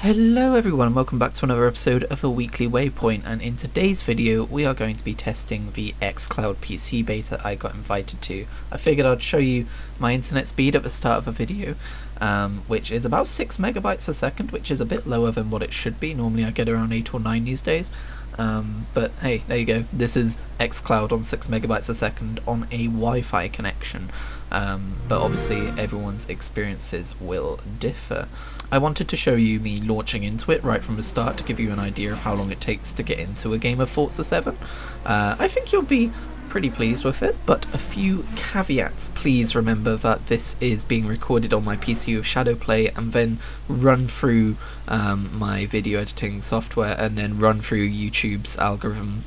Hello everyone and welcome back to another episode of a weekly Waypoint, and in today's video we are going to be testing the XCloud PC beta I got invited to. I figured I'd show you my internet speed at the start of the video, which is about 6 megabytes a second, which is a bit lower than what it should be. Normally I get around 8 or 9 these days, but hey, there you go. This is XCloud on 6 megabytes a second on a Wi-Fi connection, but obviously everyone's experiences will differ. I wanted to show you me launching into it right from the start to give you an idea of how long it takes to get into a game of Forza 7. I think you'll be pretty pleased with it, but a few caveats. Please remember that this is being recorded on my PC with Shadowplay and then run through my video editing software and then run through YouTube's algorithm,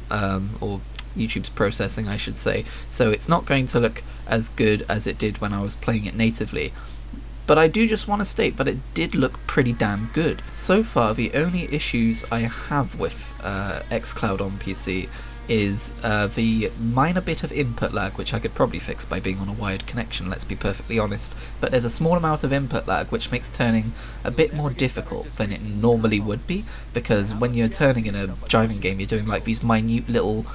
or YouTube's processing I should say, so it's not going to look as good as it did when I was playing it natively. But I do just want to state that it did look pretty damn good. So far, the only issues I have with XCloud on PC is the minor bit of input lag, which I could probably fix by being on a wired connection, let's be perfectly honest. But there's a small amount of input lag, which makes turning a bit more difficult than it normally would be, because when you're turning in a driving game, you're doing like these minute little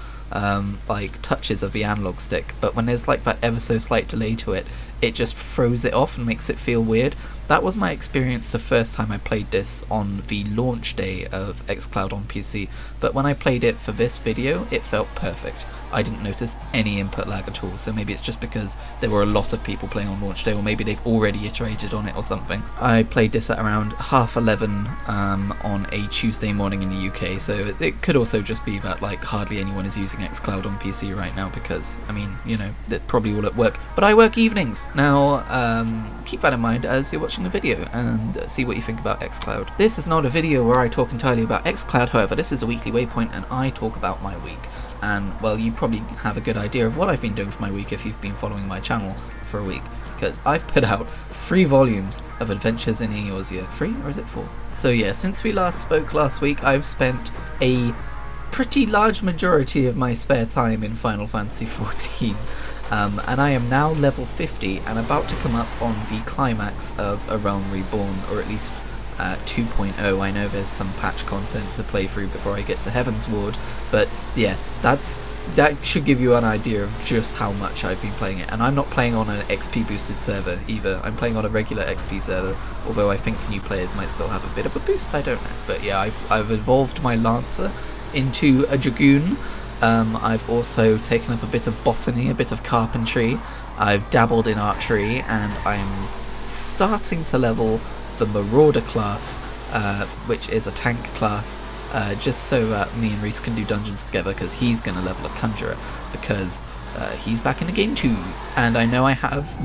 like touches of the analog stick, but when there's like that ever so slight delay to it, it just throws it off and makes it feel weird. That was my experience the first time I played this on the launch day of XCloud on PC, but when I played it for this video, it felt perfect. I didn't notice any input lag at all, so maybe it's just because there were a lot of people playing on launch day, or maybe they've already iterated on it or something. I played this at around 11:30 on a Tuesday morning in the UK, so it could also just be that like hardly anyone is using XCloud on PC right now, because I mean, you know, they're probably all at work, but I work evenings. Now keep that in mind as you're watching the video and see what you think about XCloud. This is not a video where I talk entirely about XCloud, however this is a weekly Waypoint and I talk about my week. And well, you probably have a good idea of what I've been doing for my week if you've been following my channel for a week, because I've put out 3 volumes of Adventures in Eorzea. 3 or is it 4? So yeah, since we last spoke last week, I've spent a pretty large majority of my spare time in Final Fantasy XIV. And I am now level 50 and about to come up on the climax of A Realm Reborn, or at least 2.0. I know there's some patch content to play through before I get to Heaven's Ward, but yeah, that should give you an idea of just how much I've been playing it. And I'm not playing on an XP boosted server either, I'm playing on a regular XP server, although I think new players might still have a bit of a boost, I don't know. But yeah, I've evolved my Lancer into a Dragoon. I've also taken up a bit of botany, a bit of carpentry, I've dabbled in archery, and I'm starting to level the Marauder class, which is a tank class, just so that me and Reese can do dungeons together, because he's going to level a Conjurer, because he's back in the game too. And I know I have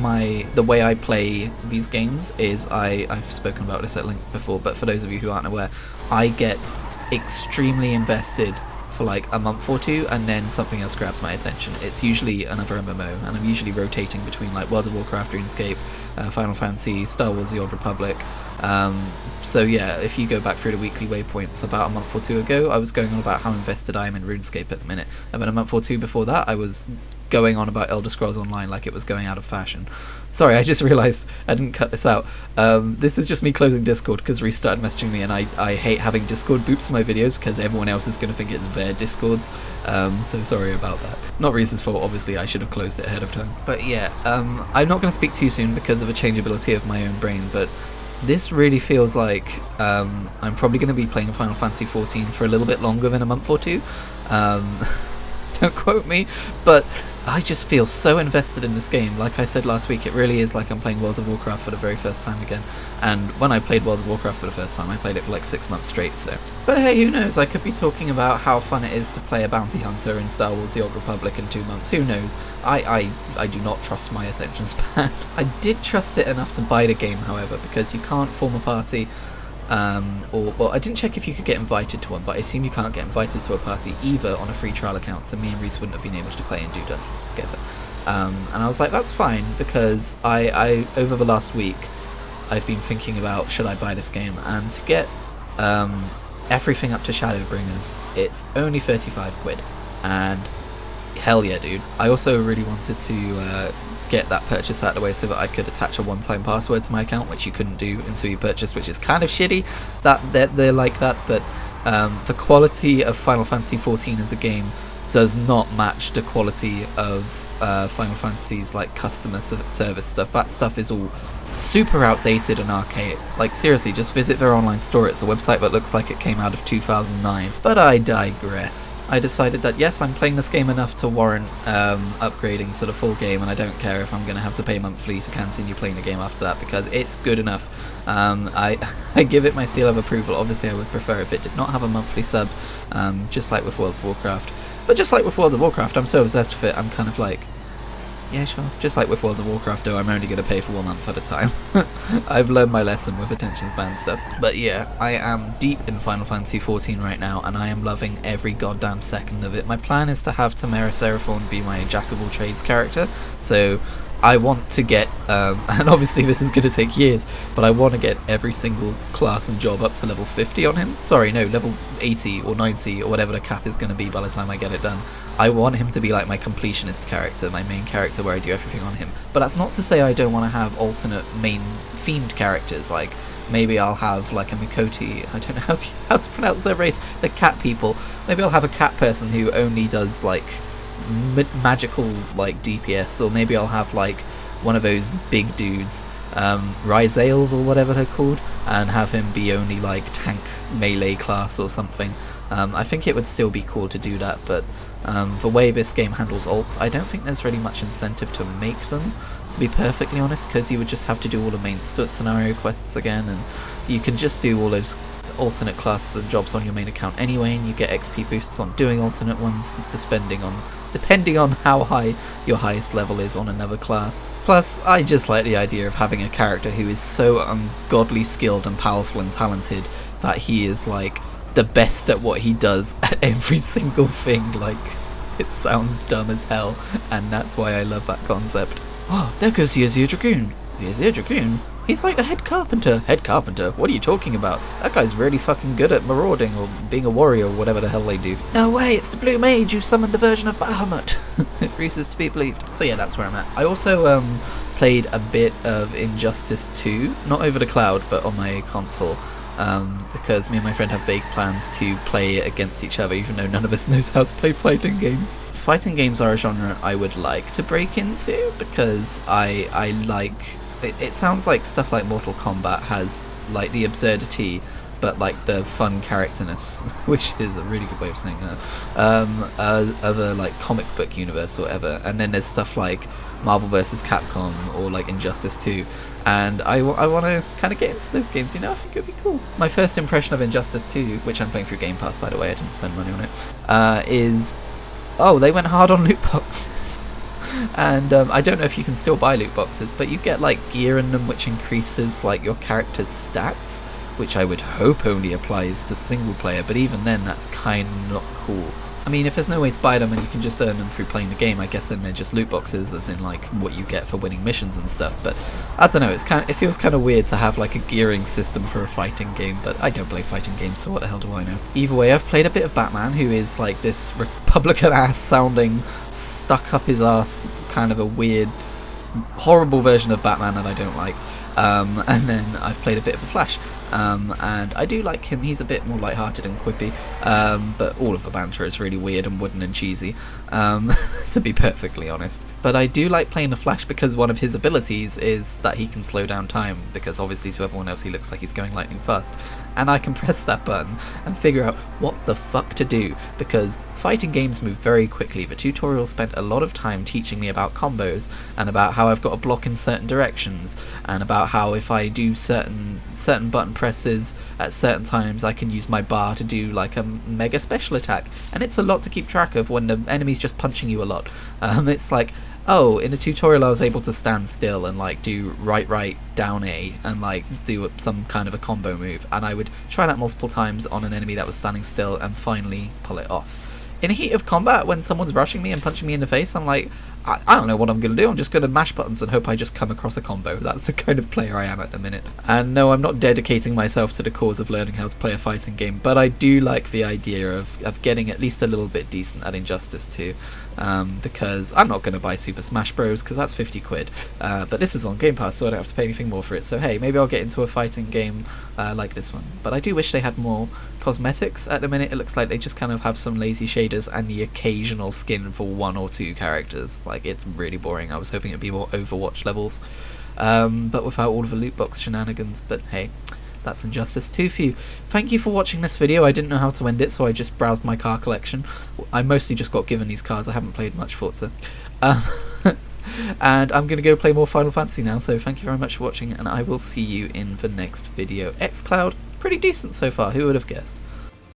the way I play these games is, I've spoken about this at length before, but for those of you who aren't aware, I get extremely invested for like a month or two, and then something else grabs my attention. It's usually another MMO, and I'm usually rotating between like World of Warcraft, RuneScape, Final Fantasy, Star Wars The Old Republic. So yeah, if you go back through the weekly waypoints about a month or two ago, I was going on about how invested I am in RuneScape at the minute, and then a month or two before that I was going on about Elder Scrolls Online like it was going out of fashion. Sorry, I just realised I didn't cut this out. This is just me closing Discord because Reese started messaging me, and I hate having Discord boops in my videos because everyone else is going to think it's their Discords, so sorry about that. Not Reese's fault, obviously, I should have closed it ahead of time. But yeah, I'm not going to speak too soon because of the changeability of my own brain, but this really feels like I'm probably going to be playing Final Fantasy XIV for a little bit longer than a month or two. Don't quote me, but I just feel so invested in this game. Like I said last week, it really is like I'm playing World of Warcraft for the very first time again. And when I played World of Warcraft for the first time, I played it for like 6 months straight, so. But hey, who knows, I could be talking about how fun it is to play a bounty hunter in Star Wars The Old Republic in 2 months, who knows. I do not trust my attention span. I did trust it enough to buy the game, however, because you can't form a party, well, I didn't check if you could get invited to one, but I assume you can't get invited to a party either on a free trial account, so me and Reese wouldn't have been able to play and do dungeons together. And I was like, that's fine, because I over the last week, I've been thinking about, should I buy this game, and to get everything up to Shadowbringers, it's only 35 quid, and hell yeah, dude. I also really wanted to get that purchase out of the way so that I could attach a one-time password to my account, which you couldn't do until you purchased, which is kind of shitty that they're like that. But the quality of Final Fantasy XIV as a game does not match the quality of Final Fantasy's like customer service stuff. That stuff is all super outdated and archaic. Like seriously, just visit their online store. It's a website that looks like it came out of 2009. But I digress. I decided that yes, I'm playing this game enough to warrant upgrading to the full game, and I don't care if I'm going to have to pay monthly to continue playing the game after that, because it's good enough. I give it my seal of approval. Obviously I would prefer if it did not have a monthly sub, just like with World of Warcraft. But just like with World of Warcraft, I'm so obsessed with it, I'm kind of like, yeah, sure. Just like with World of Warcraft, though, I'm only going to pay for 1 month at a time. I've learned my lesson with attention span stuff. But yeah, I am deep in Final Fantasy XIV right now, and I am loving every goddamn second of it. My plan is to have Tamara Seraphon be my jack-of-all-trades character, so I want to get, and obviously this is going to take years, but I want to get every single class and job up to level 50 on him. Sorry, no, level 80 or 90 or whatever the cap is going to be by the time I get it done. I want him to be like my completionist character, my main character where I do everything on him. But that's not to say I don't want to have alternate main themed characters, like maybe I'll have like a Mikoti, I don't know how to pronounce their race, the cat people. Maybe I'll have a cat person who only does like magical like DPS, or maybe I'll have like one of those big dudes, Rizales or whatever they're called, and have him be only like tank melee class or something. I think it would still be cool to do that, but the way this game handles ults, I don't think there's really much incentive to make them, to be perfectly honest, because you would just have to do all the main scenario quests again, and you can just do all those alternate classes and jobs on your main account anyway, and you get XP boosts on doing alternate ones depending on how high your highest level is on another class. Plus, I just like the idea of having a character who is so ungodly skilled and powerful and talented that he is like the best at what he does at every single thing. Like, it sounds dumb as hell, and that's why I love that concept. Oh, there goes the Azure Dragoon. The Azure Dragoon? He's like the head carpenter. Head carpenter? What are you talking about? That guy's really fucking good at marauding or being a warrior or whatever the hell they do. No way, it's the Blue Mage who summoned a version of Bahamut. It refuses to be believed. So yeah, that's where I'm at. I also played a bit of Injustice 2, not over the cloud, but on my console. Because me and my friend have vague plans to play against each other, even though none of us knows how to play fighting games. Fighting games are a genre I would like to break into, because I like... It sounds like stuff like Mortal Kombat has like the absurdity, but like the fun characterness, which is a really good way of saying that, other like comic book universe or whatever. And then there's stuff like Marvel vs. Capcom or like Injustice 2, and I want to kind of get into those games, you know. I think it would be cool. My first impression of Injustice 2, which I'm playing through Game Pass by the way, I didn't spend money on it, is, oh, they went hard on loot boxes. And I don't know if you can still buy loot boxes, but you get like gear in them which increases like your character's stats, which I would hope only applies to single player, but even then that's kind of not cool. I mean, if there's no way to buy them and you can just earn them through playing the game, I guess then they're just loot boxes, as in like what you get for winning missions and stuff. But I don't know, it feels kind of weird to have like a gearing system for a fighting game, but I don't play fighting games, so what the hell do I know? Either way, I've played a bit of Batman, who is like this Republican ass sounding, stuck up his ass, kind of a weird, horrible version of Batman that I don't like. And then I've played a bit of The Flash, and I do like him. He's a bit more lighthearted and quippy, but all of the banter is really weird and wooden and cheesy, to be perfectly honest. But I do like playing The Flash because one of his abilities is that he can slow down time, because obviously to everyone else he looks like he's going lightning fast, and I can press that button and figure out what the fuck to do, because fighting games move very quickly. The tutorial spent a lot of time teaching me about combos, and about how I've got to block in certain directions, and about how if I do certain button presses at certain times I can use my bar to do like a mega special attack, and it's a lot to keep track of when the enemy's just punching you a lot. It's like, oh, in the tutorial I was able to stand still and like do right down A and like do some kind of a combo move, and I would try that multiple times on an enemy that was standing still and finally pull it off. In heat of combat, when someone's rushing me and punching me in the face, I'm like, I don't know what I'm going to do. I'm just going to mash buttons and hope I just come across a combo. That's the kind of player I am at the minute. And no, I'm not dedicating myself to the cause of learning how to play a fighting game, but I do like the idea of getting at least a little bit decent at Injustice 2, because I'm not going to buy Super Smash Bros. Because that's 50 quid, but this is on Game Pass, so I don't have to pay anything more for it. So hey, maybe I'll get into a fighting game like this one. But I do wish they had more cosmetics. At the minute it looks like they just kind of have some lazy shaders and the occasional skin for 1 or 2 characters. Like, it's really boring. I was hoping it'd be more Overwatch levels, but without all of the loot box shenanigans. But hey, that's Injustice 2 for you. Thank you for watching this video. I didn't know how to end it, so I just browsed my car collection. I mostly just got given these cars. I haven't played much Forza. And I'm going to go play more Final Fantasy now, so thank you very much for watching, and I will see you in the next video. XCloud, pretty decent so far, who would have guessed?